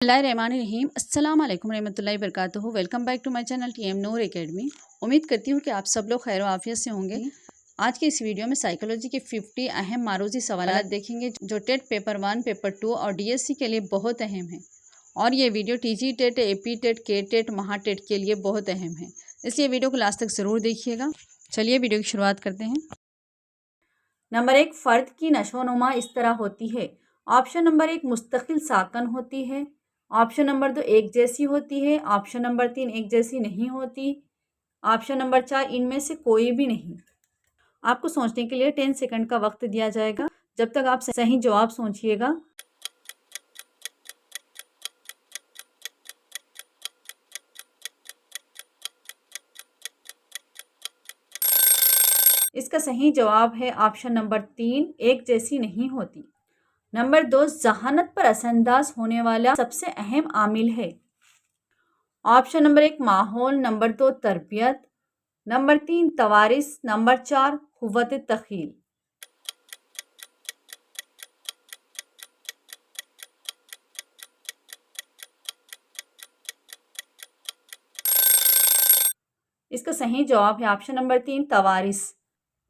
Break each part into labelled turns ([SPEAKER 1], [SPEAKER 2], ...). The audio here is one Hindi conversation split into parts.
[SPEAKER 1] बिस्मिल्लाहिर्रहमानिर्रहीम अस्सलाम वालेकुम रहमतुल्लाहि वबरकातुहू। Welcome back to my channel TM Noor academy. उम्मीद करती हूँ कि आप सब लोग खैर आफियत से होंगे। आज की इस वीडियो में साइकोलॉजी के 50 अहम मारूजी सवाल देखेंगे जो टेट पेपर 1, पेपर 2 और डीएससी के लिए बहुत अहम है। और ये video TG TET, AP TET, K TET, Maha TET के लिए बहुत अहम है, इसलिए वीडियो को लास्ट तक ज़रूर देखिएगा। चलिए वीडियो की शुरुआत करते हैं। नंबर 1, फ़र्द की नशोनुमा इस तरह होती है। ऑप्शन नंबर 1 मुस्तकिल साकन होती है। ऑप्शन नंबर 2 एक जैसी होती है। ऑप्शन नंबर 3 एक जैसी नहीं होती। ऑप्शन नंबर 4 इनमें से कोई भी नहीं। आपको सोचने के लिए 10 सेकंड का वक्त दिया जाएगा। जब तक आप सही जवाब सोचिएगा। इसका सही जवाब है ऑप्शन नंबर 3, एक जैसी नहीं होती। नंबर 2, जहानत पर असरअंदाज होने वाला सबसे अहम आमिल है। ऑप्शन नंबर 1 माहौल, नंबर 2 तरबियत, नंबर 3 तवारिस, नंबर 4 कुव्वत तख़ील। इसका सही जवाब है ऑप्शन नंबर 3 तवारिस।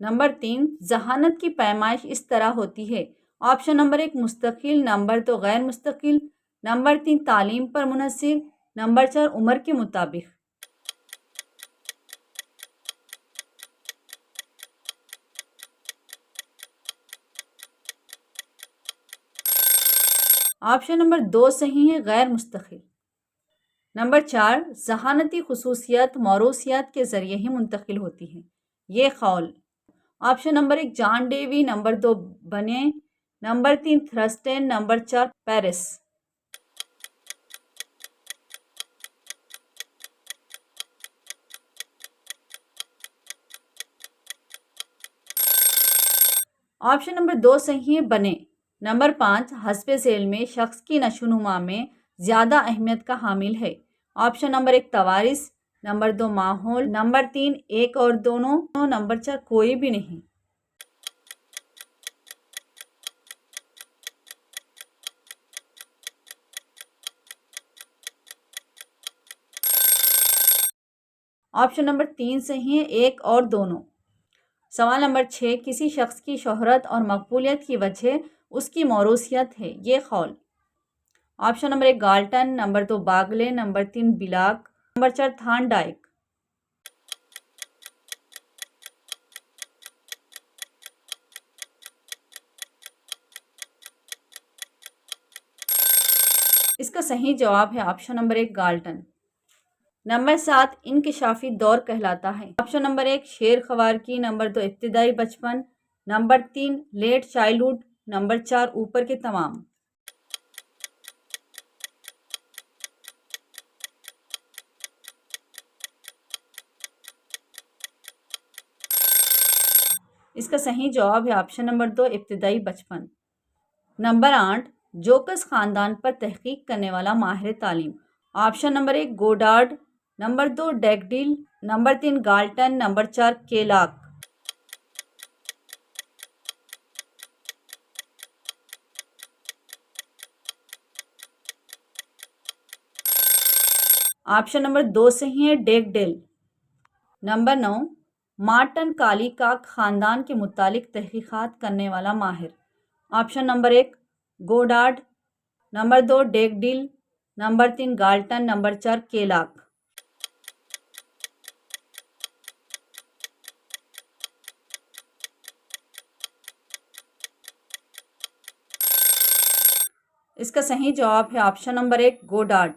[SPEAKER 1] नंबर 3 जहानत की पैमाइश इस तरह होती है। ऑप्शन नंबर 1 मुस्तकिल, नंबर 2 गैर मुस्तकिल, नंबर 3 तालीम पर मुनहसिर, नंबर 4 उम्र के मुताबिक। ऑप्शन नंबर 2 सही है, गैर मुस्तकिल। नंबर 4 जहानती खुसूसियत मौरूसियत के ज़रिए ही मुंतकिल होती है, ये कौल। Option number 1 John Dewey, number 2 बने, number 3 Thurstone, number 4 Paris. Option number 2 सही है, बने। नंबर 5 हस्बे झेल में शख्स की नशोनुमा में ज़्यादा अहमियत का हामिल है। ऑप्शन नंबर 1 तवारिस, नंबर 2 माहौल, नंबर 3 एक और दोनों, नंबर 4 कोई भी नहीं। ऑप्शन नंबर 3 सही है, एक और दोनों। सवाल नंबर 6 किसी शख्स की शोहरत और मकबूलियत की वजह उसकी मौरूसियत है, ये कौल। Option number 1 Galton, number 2 Bagley, number 3 बिलाक, नंबर 4 थानडाइक। इसका सही जवाब है ऑप्शन नंबर 1 गाल्टन। नंबर 7 इंकिशाफी दौर कहलाता है। ऑप्शन नंबर 1 शेर ख्वार की, नंबर 2 इब्तिदाई बचपन, नंबर 3 लेट चाइल्डहुड, नंबर 4 ऊपर के तमाम। इसका सही जवाब है ऑप्शन नंबर 2 इब्तिदाई बचपन। नंबर 8 जोकस ख़ानदान पर तहकीक करने वाला माहिर तालीम। ऑप्शन नंबर 1 गोडार्ड, नंबर 2 डैगडिल, नंबर 3 गाल्टन, नंबर 4 केलाक। ऑप्शन नंबर 2 सही है, डैगडिल। नंबर 9 मार्टन कालीकाक ख़ानदान के मुतालिक तहकीकात करने वाला माहिर। ऑप्शन नंबर 1 गोडार्ड, नंबर 2 डैगडिल, नंबर 3 गाल्टन, नंबर 4 केलाक। इसका सही जवाब है ऑप्शन नंबर 1 गोडार्ड।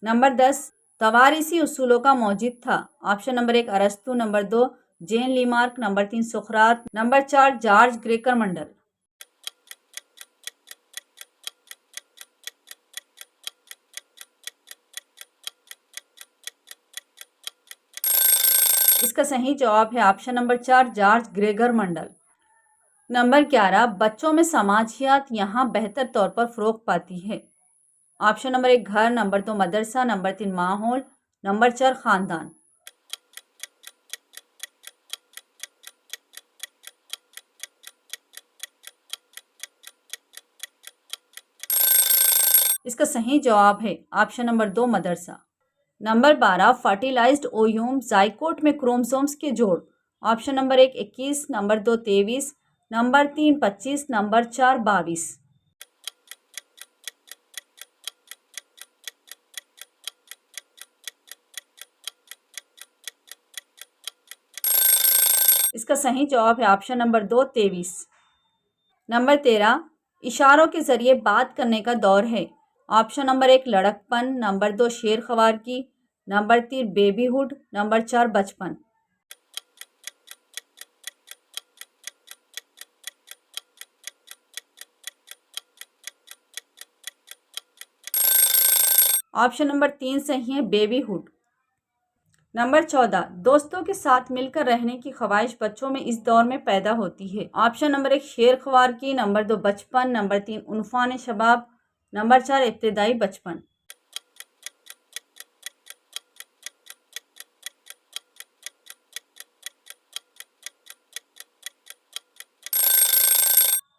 [SPEAKER 1] नंबर 10 तवारीसी उसूलों का मौजिद था। ऑप्शन नंबर 1 अरस्तु, नंबर 2 जेन लीमार्क, नंबर 3 सुकरात, नंबर 4 जॉर्ज ग्रेकर मंडल। इसका सही जवाब है ऑप्शन नंबर 4 जॉर्ज ग्रेगर मंडल। नंबर 11 बच्चों में समाजियात यहाँ बेहतर तौर पर फ़रोग पाती है। ऑप्शन नंबर 1 घर, नंबर 2 मदरसा, नंबर 3 माहौल, नंबर 4 ख़ानदान। इसका सही जवाब है ऑप्शन नंबर 2 मदरसा। नंबर 12 फर्टिलाइज्ड ओव्यूम जाइकोट में क्रोमोसोम्स के जोड़। Option number 1 21, number 2 23, number 3 25, number 4 22। इसका सही जवाब है ऑप्शन नंबर 2 23। नंबर 13 इशारों के जरिए बात करने का दौर है। ऑप्शन नंबर 1 लड़कपन, नंबर 2 शेर ख्वारगी, नंबर 3 बेबीहुड, नंबर 4 बचपन। ऑप्शन नंबर 3 सही है बेबीहुड। नंबर 14 दोस्तों के साथ मिलकर रहने की ख्वाहिश बच्चों में इस दौर में पैदा होती है। ऑप्शन नंबर 1 शेर ख्वारगी, नंबर 2 बचपन, नंबर 3 उन्फान शबाब, नंबर 4 इब्तिदाई बचपन।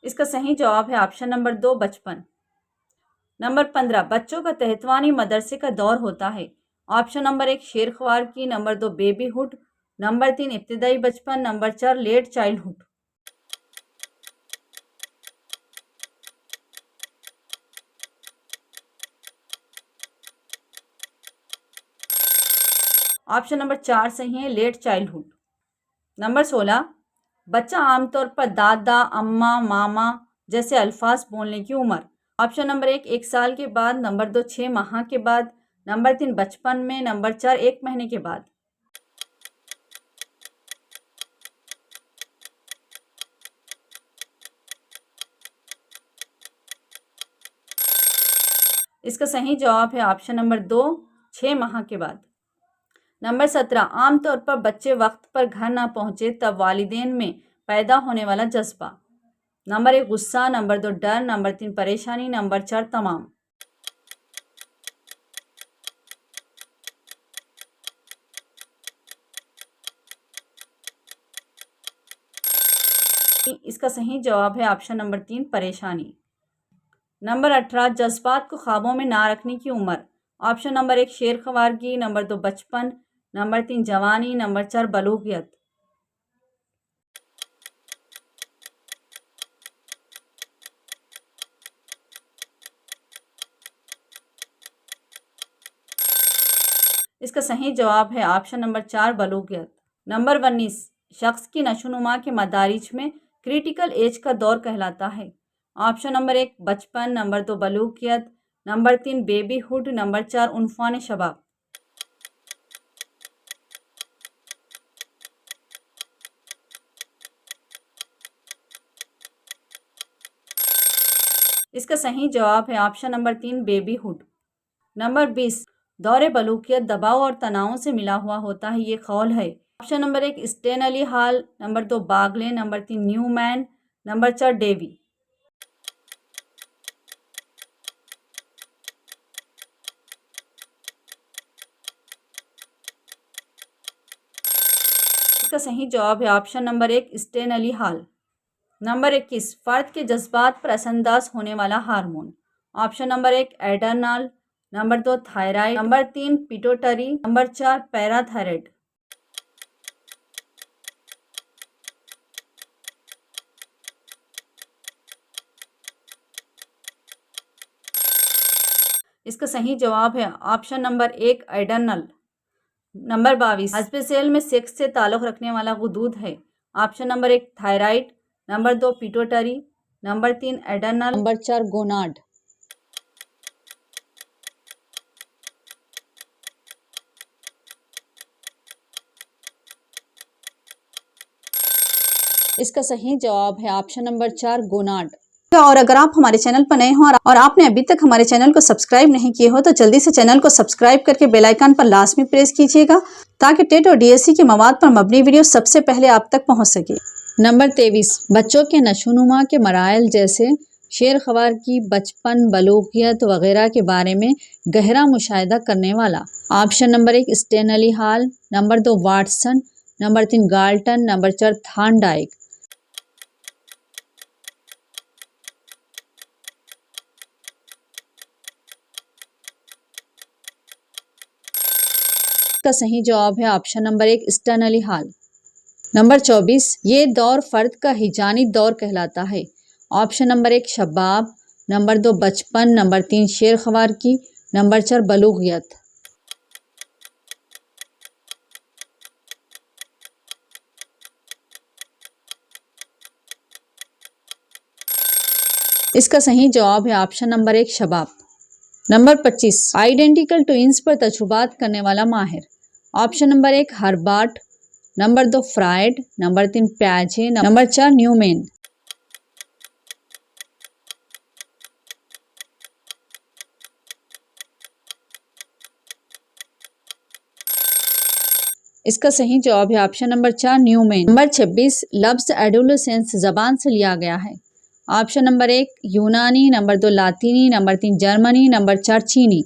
[SPEAKER 1] इसका सही जवाब है ऑप्शन नंबर 2 बचपन। नंबर 15 बच्चों का तेहतवानी मदरसे का दौर होता है। ऑप्शन नंबर 1 शेर ख्वारगी, नंबर 2 बेबीहुड, नंबर 3 इब्तिदाई बचपन, number 4 late childhood. Option number 4 सही है लेट चाइल्डहुड। नंबर 16 बच्चा आमतौर पर दादा, अम्मा, मामा जैसे अल्फाज बोलने की उम्र। ऑप्शन नंबर 1 साल के बाद, नंबर 2 6 माह के बाद, नंबर 3 बचपन में, नंबर 4 1 महीने के बाद। इसका सही जवाब है ऑप्शन नंबर 2 6 माह के बाद। नंबर 17 आमतौर पर बच्चे वक्त पर घर ना पहुंचे तब वालिदैन में पैदा होने वाला जज्बा। नंबर 1 गुस्सा, नंबर 2 डर, नंबर 3 परेशानी, नंबर 4 तमाम। इसका सही जवाब है ऑप्शन नंबर 3 परेशानी। नंबर 18 जज्बात को ख्वाबों में ना रखने की उम्र। ऑप्शन नंबर 1 शेर ख्वारगी, नंबर 2 बचपन, नंबर 3 जवानी, नंबर 4 बलूगियत। इसका सही जवाब है ऑप्शन नंबर 4 बलूगियत। नंबर 19 शख्स की नशोनुमा के मदारिज में क्रिटिकल एज का दौर कहलाता है। ऑप्शन नंबर 1 बचपन, नंबर 2 बलूगियत, नंबर 3 बेबीहुड, नंबर 4 उन्फान शबाब। इसका सही जवाब है ऑप्शन नंबर 3 बेबीहुड। नंबर 20 दौरे बलूकियत दबाव और तनाव से मिला हुआ होता है, ये कौल है। Option number 1 Stanley Hall, number 2 Bagley, number 3 Newman, number 4 Dewey. इसका सही जवाब है option number 1 Stanley Hall. Number 21 फ़र्द के जज्बात पर असरअंदाज होने वाला hormone. Option number 1 adrenal, number 2 thyroid, number 3 pituitary, number 4 parathyroid. इसका सही जवाब है ऑप्शन नंबर 1 एड्रेनल। नंबर 22 हस्बे सेल में सेक्स से ताल्लुक़ रखने वाला गुदूद है। Option number 1 thyroid, number 2 pituitary, number 3 adrenal, number 4 gonad. इसका सही जवाब है ऑप्शन नंबर 4 गोनाड। और अगर आप हमारे चैनल पर नए हो और आपने अभी तक हमारे चैनल को सब्सक्राइब नहीं किए हो तो जल्दी से चैनल को सब्सक्राइब करके बेल आइकन पर लाजमी प्रेस कीजिएगा ताकि टेट और डीएससी के मवाद पर मबनी वीडियो सबसे पहले आप तक पहुंच सके। नंबर 23 बच्चों के नशोनुमा के मराइल जैसे शेर ख्वार की बचपन, बलूगियत वगैरह के बारे में गहरा मुशाहिदा करने वाला। Option number 1 Stanley Hall, number 2 Watson, number 3 Galton, number 4 Thorndike. इसका सही जवाब है option number 1 Stanley Hall. Number 24, ये दौर फर्द का हिजानी दौर कहलाता है। ऑप्शन नंबर 1 शबाब, नंबर 2 बचपन, नंबर 3 शेर ख्वार की, नंबर 4 बलूगियत। इसका सही जवाब है ऑप्शन नंबर 1 शबाब। नंबर 25, आइडेंटिकल ट्विंस पर तजुर्बात करने वाला माहिर। Option number 1 Herbart, number 2 Freud, number 3 प्याजे, नंबर 4 न्यूमैन। इसका सही जवाब है ऑप्शन नंबर 4 न्यूमैन। नंबर 26, लफ्ज एडोलेसेंस जबान से लिया गया है। ऑप्शन नंबर 1 यूनानी, नंबर 2 लातीनी, नंबर 3 जर्मनी, नंबर 4 चीनी।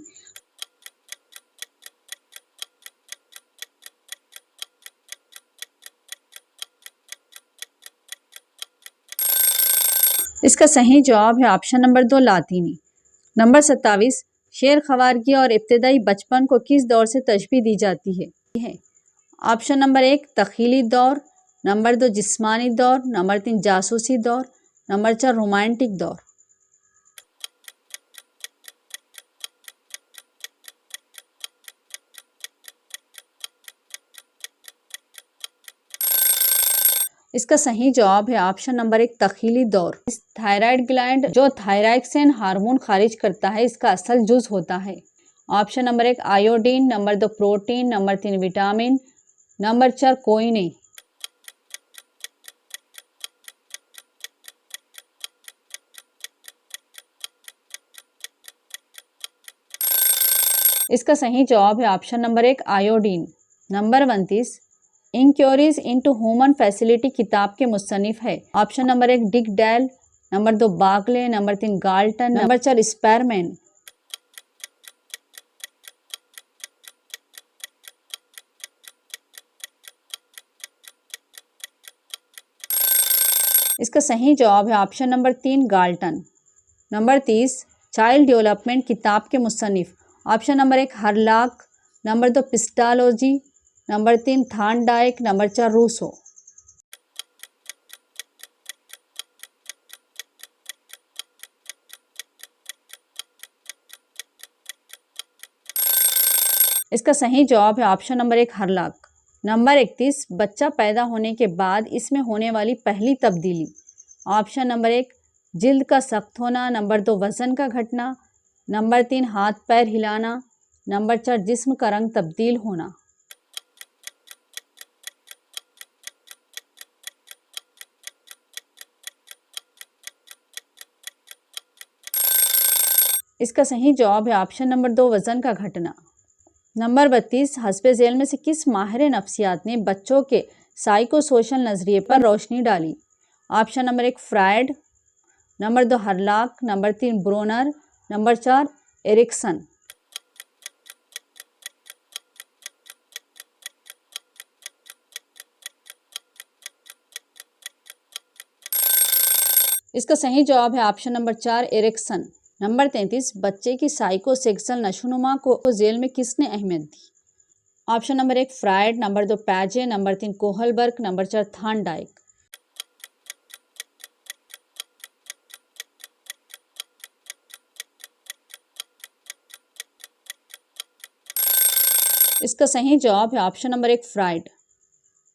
[SPEAKER 1] इसका सही जवाब है ऑप्शन नंबर 2 लातीनी। नंबर 27, शेर ख्वारगी और इब्तदाई बचपन को किस दौर से तशबीह दी जाती है? ऑप्शन नंबर 1 तख़ीली दौर, नंबर 2 जिस्मानी दौर, नंबर 3 जासूसी दौर, नंबर 4 रोमांटिक दौर। इसका सही जवाब है ऑप्शन नंबर 1 तख़ीली दौर। इस थायराइड ग्लैंड जो थायरॉक्सिन हार्मोन खारिज करता है, इसका असल जुज होता है। Option number 1 iodine, number 2 protein, number 3 vitamin, number 4 कोई नहीं। इसका सही जवाब है option number 1 iodine. Number 29, inquiries into human facility किताब के मुसन्निफ है। Option number 1 Dick Dale, number 2 Bagley, number 3 Galton, number 4 Spearman. इसका सही जवाब है option number 3 Galton. Number 30, child development किताब के मुसन्निफ। Option number 1 Hurlock, number 2 Pestalozzi, number 3 Thorndike, number 4 Rousseau. इसका सही जवाब है ऑप्शन नंबर 1 हरलाक। नंबर 31, बच्चा पैदा होने के बाद इसमें होने वाली पहली तब्दीली। ऑप्शन नंबर 1 जिल्द का सख्त होना, नंबर 2 वजन का घटना, नंबर 3 हाथ पैर हिलाना, नंबर 4 जिस्म का रंग तब्दील होना। इसका सही जवाब है ऑप्शन नंबर 2 वजन का घटना। नंबर 32, हस्बे झेल में से किस माहिर नफ्सियात ने बच्चों के साइको सोशल नजरिए पर रोशनी डाली? Option number 1 Freud, number 2 Hurlock, number 3 Bruner, number 4 Erikson. इसका सही जवाब है ऑप्शन नंबर 4 एरिक्सन। नंबर 33, बच्चे की साइको सेक्सुअल नशोनुमा को जेल में किसने अहमियत दी? ऑप्शन नंबर 1 फ्राइड, नंबर 2 पैजे, नंबर 3 कोहलबर्ग, नंबर 4 थानडाइक। इसका सही जवाब है ऑप्शन नंबर 1 फ्राइड।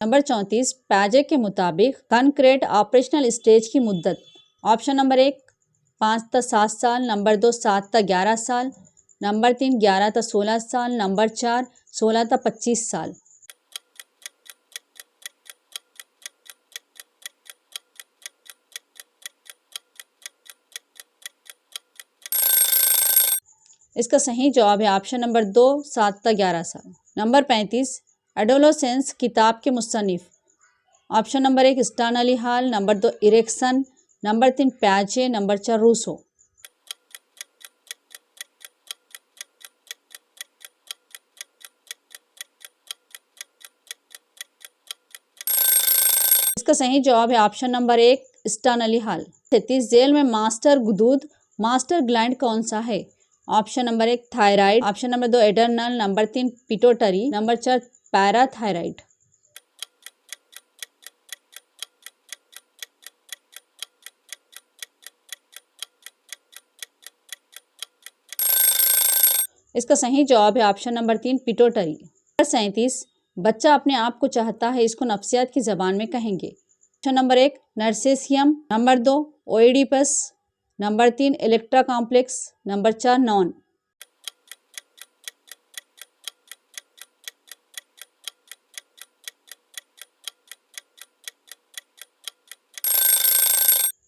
[SPEAKER 1] नंबर 34, पैजे के मुताबिक कॉन्क्रीट ऑपरेशनल स्टेज की मुद्दत। ऑप्शन नंबर 1 5 से 7 साल, नंबर 2 7 से 11 साल, नंबर 3 11 से 16 साल, नंबर 4 16 से 25 साल। इसका सही जवाब है ऑप्शन नंबर 2 7 से 11 साल। नंबर 35, एडोलेसेंस किताब के मुसन्निफ। Option number 1 Stanley Hall, number 2 Erikson, number 3 प्याजे, नंबर 4 रूसो। इसका सही जवाब है ऑप्शन नंबर 1 स्टर्नली हाल। 33, जेल में मास्टर गुदूद मास्टर ग्लैंड कौन सा है? Option number 1 thyroid, option number 2 adrenal, number 3 pituitary, number 4 parathyroid. इसका सही जवाब है ऑप्शन नंबर 3 पिट्यूटरी। नंबर 37 बच्चा अपने आप को चाहता है, इसको नफ्सियात की ज़बान में कहेंगे। Option number 1 narcissism, number 2 Oedipus, number 3 Electra complex, number 4 none.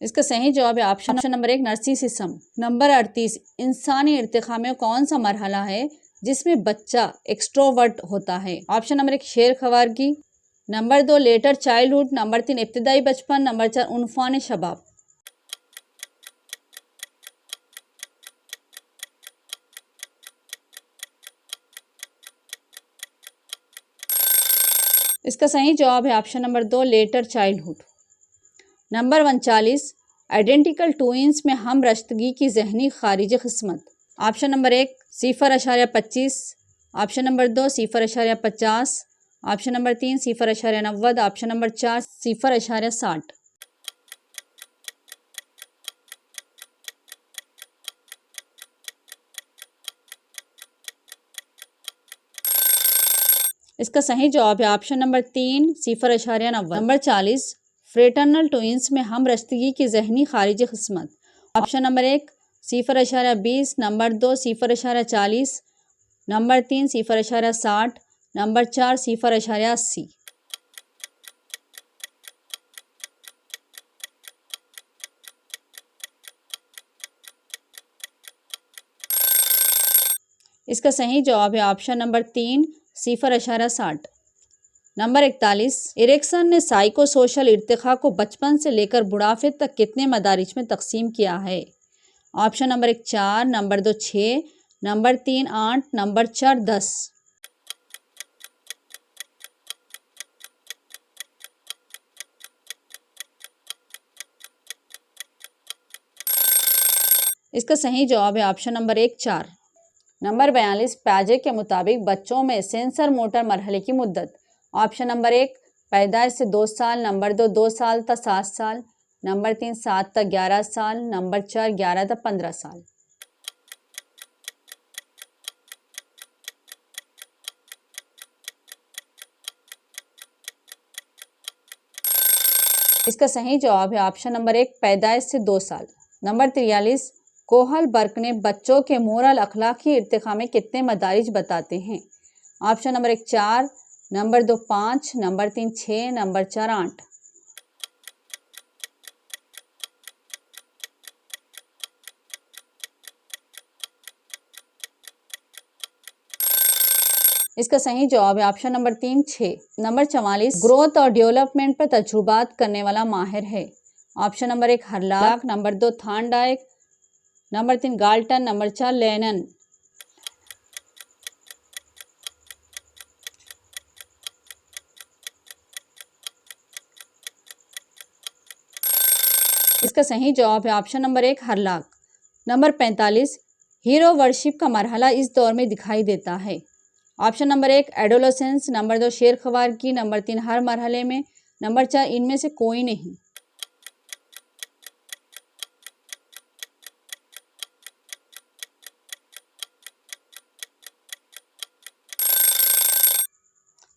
[SPEAKER 1] इसका सही जवाब है ऑप्शन नंबर 1 नर्सिसिज्म। नंबर 38 इंसानी इर्तिका में कौन सा मरहला है जिसमें बच्चा एक्सट्रोवर्ट होता है? ऑप्शन नंबर 1 शेर खवारगी, नंबर 2 लेटर चाइल्डहुड, नंबर 3 इब्तिदाई बचपन, नंबर 4 उन्फान शबाब। इसका सही जवाब है option number 2 letter childhood. Number 39 identical twins में हम रश्तगी की जहनी खारिजी किस्मत। Option number 1 0.25, option number 2 0.50, option number 3 0.90, option number 4 0.60। इसका सही जवाब है option number 3 0.90। Number 40 fraternal twins में हम रश्तगी की जहनी खारिजी किस्मत। Option number 1 0.20, number 2 0.40, number 3 0.60, number 4 0.80। इसका सही जवाब है ऑप्शन नंबर 3 0.60। नंबर 41 इरेक्सन ने साइको सोशल इर्तिका को बचपन से लेकर बुढ़ापे तक कितने मदारिज में तकसीम किया है? Option number 1 4, number 2 6, number 3 8, number 4 10। इसका सही जवाब है ऑप्शन नंबर 1 4। नंबर 42 प्याजे के मुताबिक बच्चों में सेंसर मोटर मरहले की मुद्दत। ऑप्शन नंबर 1 पैदाइश से 2 साल, नंबर 2 2 साल तक 7 साल, नंबर 3 7 तक 11 साल, नंबर 4 11 तक 15 साल। इसका सही जवाब है ऑप्शन नंबर 1 पैदाइश से 2 साल। नंबर 43 कोहल बर्क ने बच्चों के मोरल अखलाकी इर्तिका में कितने मदारिज बताते हैं? Option number 1 4, number 2 5, number 3 6, number 4 8। इसका सही जवाब है ऑप्शन नंबर 3 6। नंबर 44 ग्रोथ और डेवलपमेंट पर तजुर्बात करने वाला माहिर है। Option number 1 Hurlock, number 2 Thorndike, number 3 Galton, number 4 Lennon. इसका सही जवाब है option number 1 Hurlock. Number 45 hero worship का मरहला इस दौर में दिखाई देता है। ऑप्शन नंबर 1 एडोलेसेंस, नंबर 2 शेर खवारगी, नंबर 3 हर मरहले में, नंबर 4 इनमें से कोई नहीं।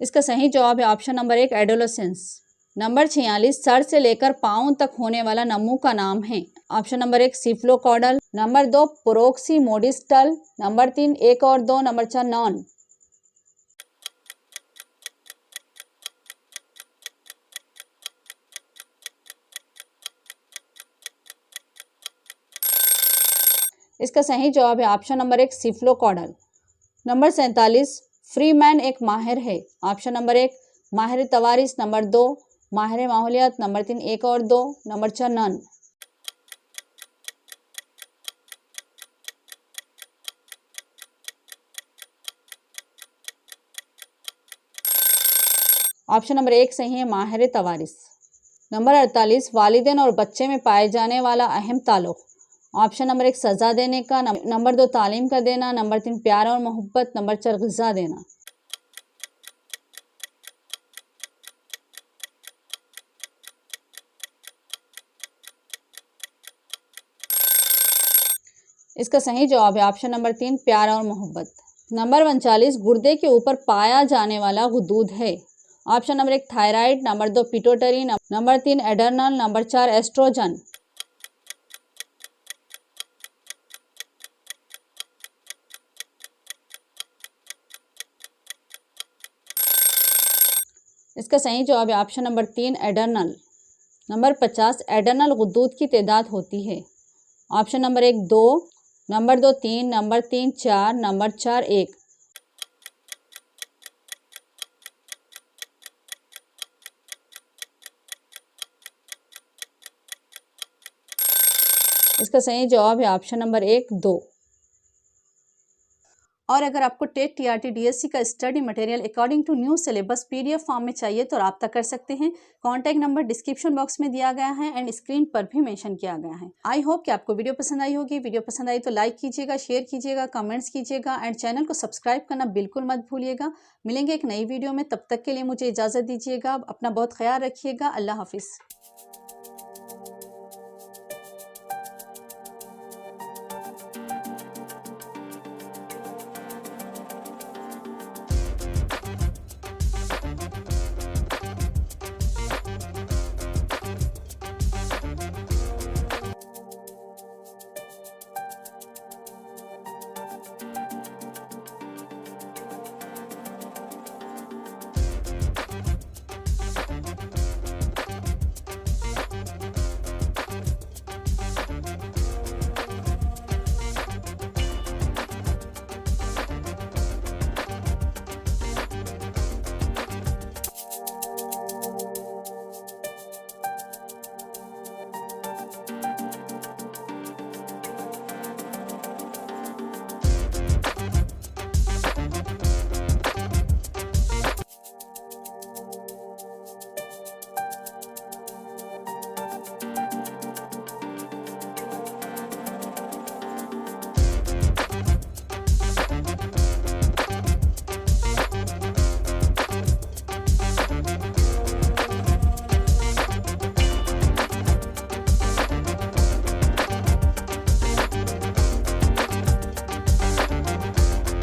[SPEAKER 1] इसका सही जवाब है option number 1 adolescence. Number 46 sir से लेकर पाँव तक होने वाला नमू का नाम है। ऑप्शन नंबर 1 सिफ्लोकॉडल, नंबर 2 प्रोक्सीमोडिस्टल, नंबर 3 1 और 2, नंबर 4 नॉन। इसका सही जवाब है ऑप्शन नंबर 1 सिफ्लोकॉडल। नंबर 47 फ्रीमैन एक माहिर है। ऑप्शन नंबर 1 माहिर तवारिस, नंबर 2 माहिर माहौलियात, नंबर 3 1 और 2, नंबर 4 नन। ऑप्शन नंबर 1 सही है माहिर तवारिस। नंबर 48 वालिदैन और बच्चे में पाए जाने वाला अहम ताल्लुक। ऑप्शन नंबर 1 सज़ा देने का, नंबर 2 तालीम का देना, नंबर 3 प्यार और मोहब्बत, नंबर 4 ग़िज़ा देना। इसका सही जवाब है ऑप्शन नंबर 3 प्यार और मोहब्बत। नंबर 39 गुर्दे के ऊपर पाया जाने वाला गुदूद है। Option number 1 thyroid, number 2 pituitary, number 3 adrenal, number 4 oestrogen. इसका सही जवाब है option number 3 adrenal. Number 50 adrenal गुदूद की तादाद होती है। Option number 1 2, number 2 3, number 3 4, number 4 1। इसका सही जवाब है ऑप्शन नंबर 1 2। और अगर आपको टेट टीआरटी डीएससी का study material according to new syllabus PDF form में चाहिए तो रब्ता कर सकते हैं। कॉन्टैक्ट नंबर डिस्क्रिप्शन बॉक्स में दिया गया है एंड स्क्रीन पर भी मेंशन किया गया है। आई होप कि आपको वीडियो पसंद आई होगी। वीडियो पसंद आई तो लाइक कीजिएगा, शेयर कीजिएगा, कमेंट्स कीजिएगा एंड चैनल को सब्सक्राइब करना बिल्कुल मत भूलिएगा। मिलेंगे एक नई वीडियो में, तब तक के लिए मुझे इजाज़त दीजिएगा। अपना बहुत ख्याल रखिएगा। अल्लाह हाफिज़।